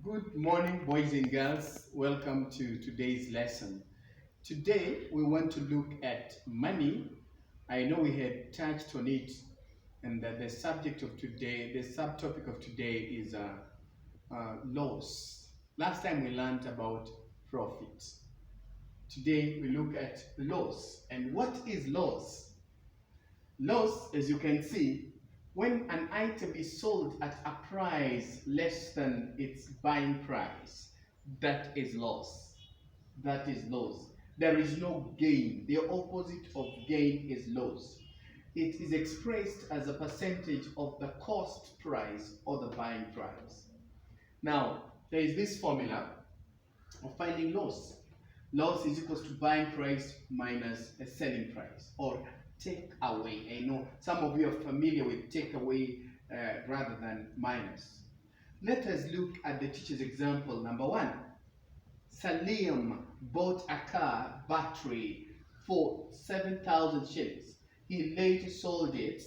Good morning, boys and girls. Welcome to today's lesson. Today, we want to look at money. I know we had touched on it, and that the subject of today, the subtopic of today is loss. Last time we learned about profit. Today, we look at loss. And what is loss? Loss, as you can see, when an item is sold at a price less than its buying price, that is loss. That is loss. There is no gain. The opposite of gain is loss. It is expressed as a percentage of the cost price or the buying price. Now, there is this formula of finding loss. Loss is equals to buying price minus a selling price, or take away. I know some of you are familiar with take away rather than minus. Let us look at the teacher's example number 1. Salim bought a car battery for 7,000 shillings. He later sold it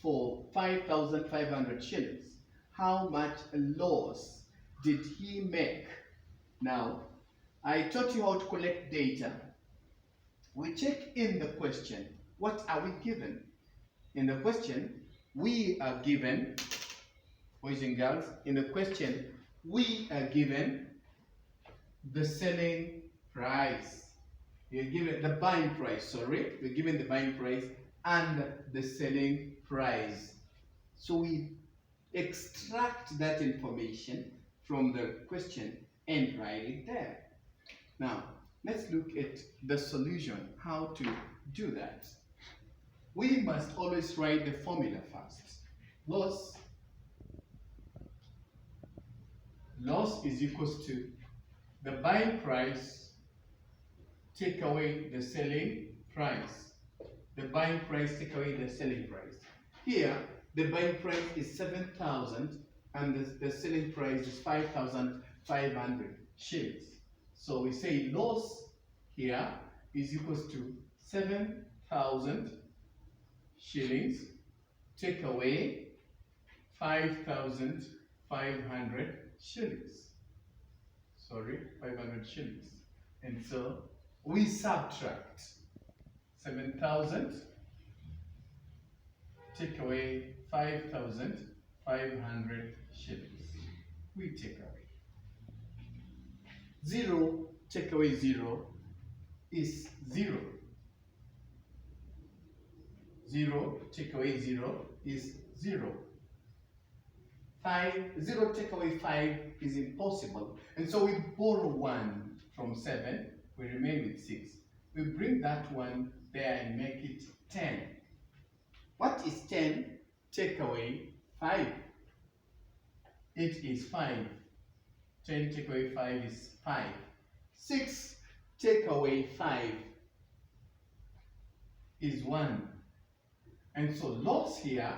for 5,500 shillings. How much loss did he make? Now, I taught you how to collect data. We check in the question. What are we given? In the question, we are given, boys and girls, in the question, we are given the selling price. You're given the buying price, sorry. We're given the buying price and the selling price. So we extract that information from the question and write it there. Now, let's look at the solution, how to do that. We must always write the formula first. Loss is equals to the buying price take away the selling price. The buying price take away the selling price. Here, the buying price is 7,000 and the selling price is 5,500 shillings. So we say loss here is equals to 7,000 shillings take away 5,500 shillings. Sorry, 500 shillings. And so we subtract 7,000 take away 5,500 shillings. We take away. 0 take away 0 is 0. 0 take away 0 is 0. 0 take away 5 is impossible. And so we borrow 1 from 7. We remain with 6. We bring that one there and make it 10. What is 10 take away 5? It is 5. 10 take away 5 is 5. 6 take away 5 is 1. And so loss here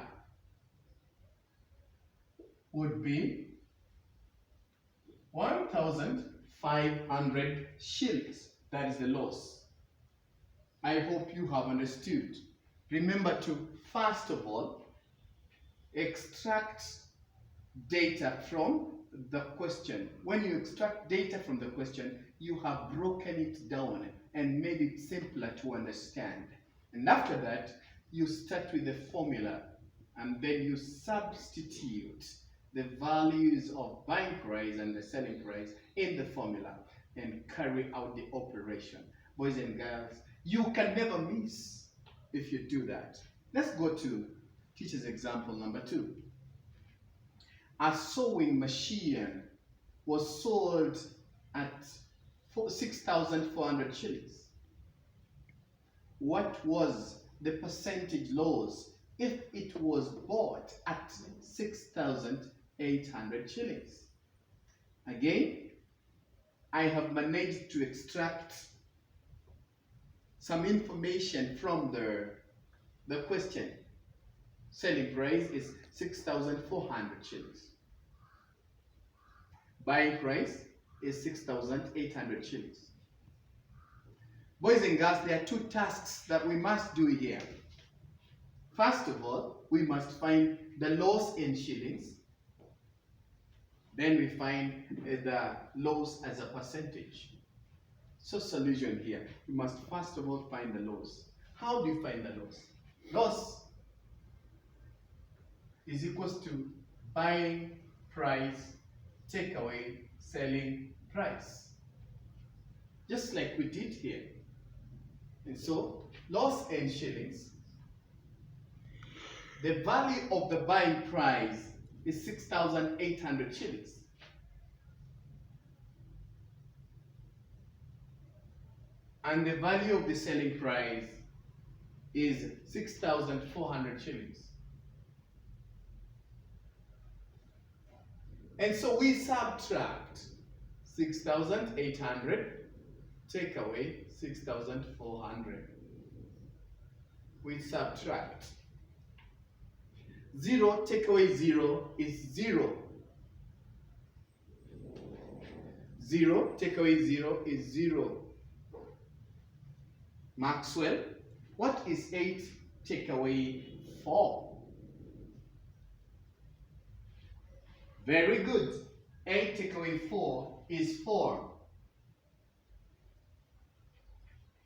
would be 1,500 shillings. That is the loss. I hope you have understood. Remember to, first of all, extract data from the question. When you extract data from the question, you have broken it down and made it simpler to understand. And after that, you start with the formula and then you substitute the values of buying price and the selling price in the formula and carry out the operation. Boys and girls, you can never miss if you do that. Let's go to teacher's example number 2. A sewing machine was sold at 6,400 shillings. What was the percentage loss if it was bought at 6,800 shillings? Again, I have managed to extract some information from the question. Selling price is 6,400 shillings. Buying price is 6,800 shillings. Boys and girls, there are 2 tasks that we must do here. First of all, we must find the loss in shillings. Then we find the loss as a percentage. So solution here, we must first of all find the loss. How do you find the loss? Loss is equals to buying price, take away selling price. Just like we did here. And so, loss in shillings. The value of the buying price is 6,800 shillings. And the value of the selling price is 6,400 shillings. And so we subtract 6,800, take away 6,400. We subtract. 0 take away 0 is 0. 0 take away 0 is 0. Maxwell, what is 8 take away 4? Very good. 8 take away 4 is 4.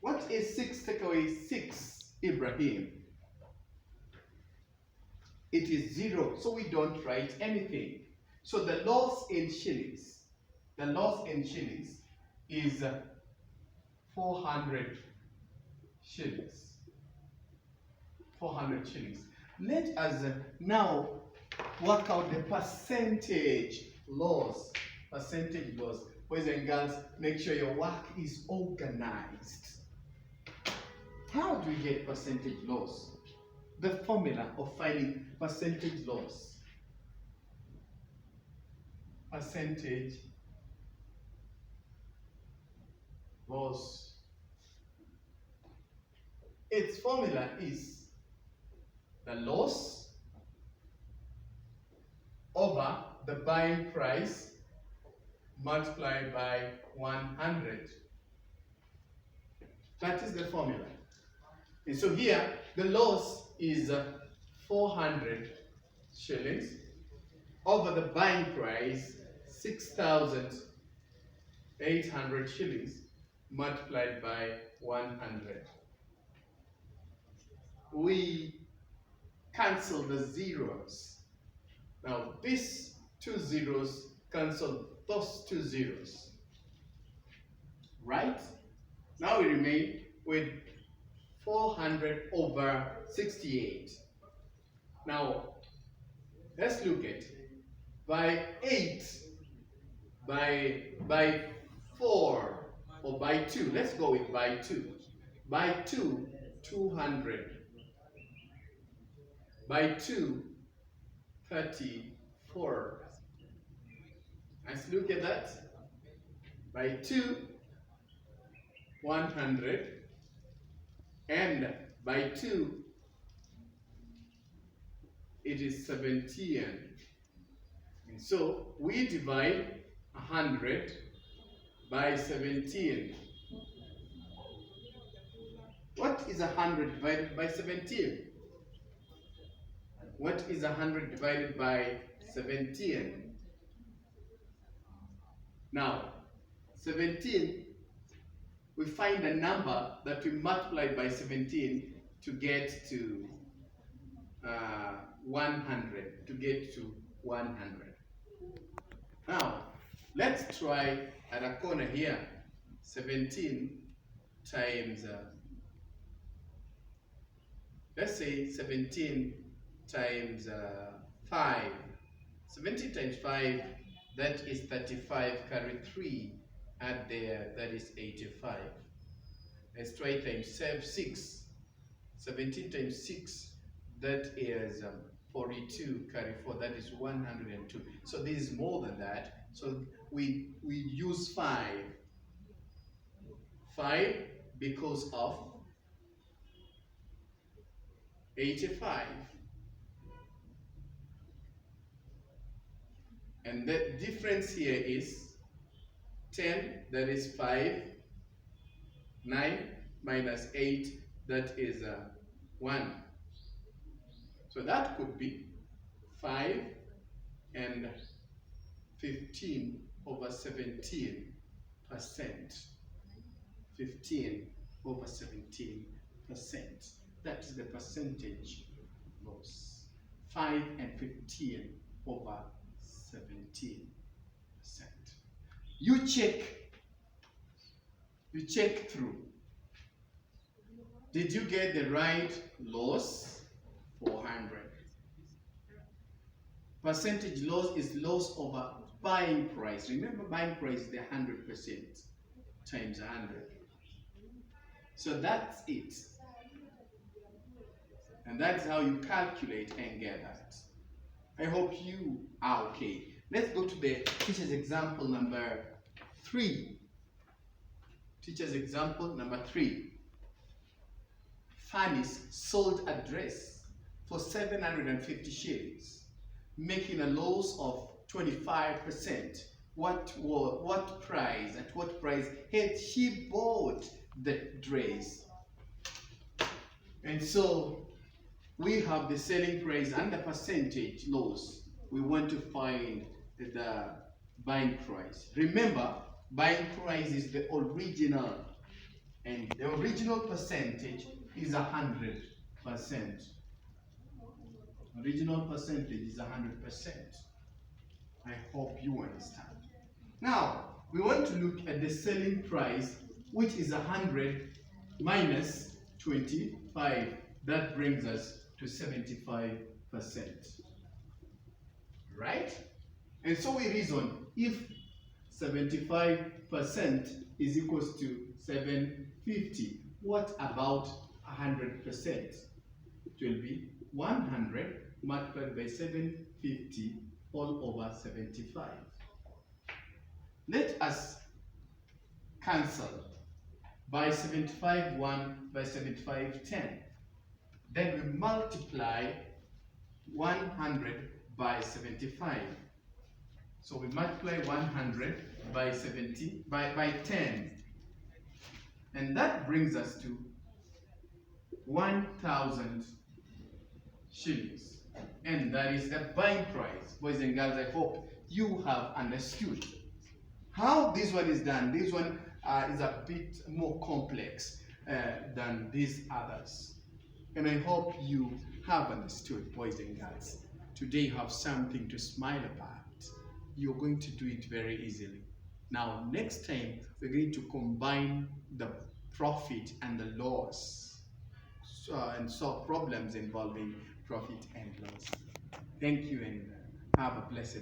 What is 6 take away 6, Ibrahim? It is 0, so we don't write anything. So the loss in shillings, is 400 shillings. 400 shillings. Let us now work out the percentage loss. Percentage loss. Boys and girls, make sure your work is organized. How do we get percentage loss? The formula of finding percentage loss. Percentage loss. Its formula is the loss over the buying price multiplied by 100. That is the formula. And so here, the loss is 400 shillings over the buying price 6,800 shillings multiplied by 100. We cancel the zeros. Now these two zeros cancel those two zeros. Right? Now we remain with 400 over 68. Now, let's look at by 8, by 4, or by 2. Let's go with by 2. By 2, 200. By 2, 34. Let's look at that. By 2, 100. And by 2, it is 17. And so we divide 100 by 17. What is 100 divided by 17? What is 100 divided by 17? Now, 17, we find a number that we multiply by 17 to get to 100. To get to 100. Now, let's try at a corner here. 17 times, let's say 17 times 5. 17 times 5, that is 35, carry 3. Add there, that is 85. Let's try times 6. 17 times 6, that is 42, carry 4, that is 102. So this is more than that. So we use 5. 5 because of 85. And the difference here is 10, that is 5. 9 minus 8, that is 1. So that could be 5 and 15 over 17%. 15 over 17%. That is the percentage loss. 5 and 15 over 17%. You check through. Did you get the right loss? 400. Percentage loss is loss over buying price. Remember, buying price is the 100% times 100. So that's it. And that's how you calculate and get that. I hope you are okay. Let's go to the teacher's example number 3. Teacher's example number 3. Fanny's sold a dress for 750 shillings, making a loss of 25%. At what price had she bought the dress? And so we have the selling price and the percentage loss. We want to find the buying price. Remember, buying price is the original, and the original percentage is 100%. Original percentage is 100%. I hope you understand. Now, we want to look at the selling price, which is 100 minus 25. That brings us to 75%. Right? And so we reason, if 75% is equals to 750, what about 100%? It will be 100 multiplied by 750 all over 75. Let us cancel by 75 1, by 75 10. Then we multiply 100 by 75. So we multiply 100 by 10. And that brings us to 1,000 shillings. And that is the buying price. Boys and girls, I hope you have understood. How this one is done, this one is a bit more complex than these others. And I hope you have understood, boys and girls. Today you have something to smile about. You're going to do it very easily. Now, next time, we're going to combine the profit and the loss and solve problems involving profit and loss. Thank you, and have a blessed day.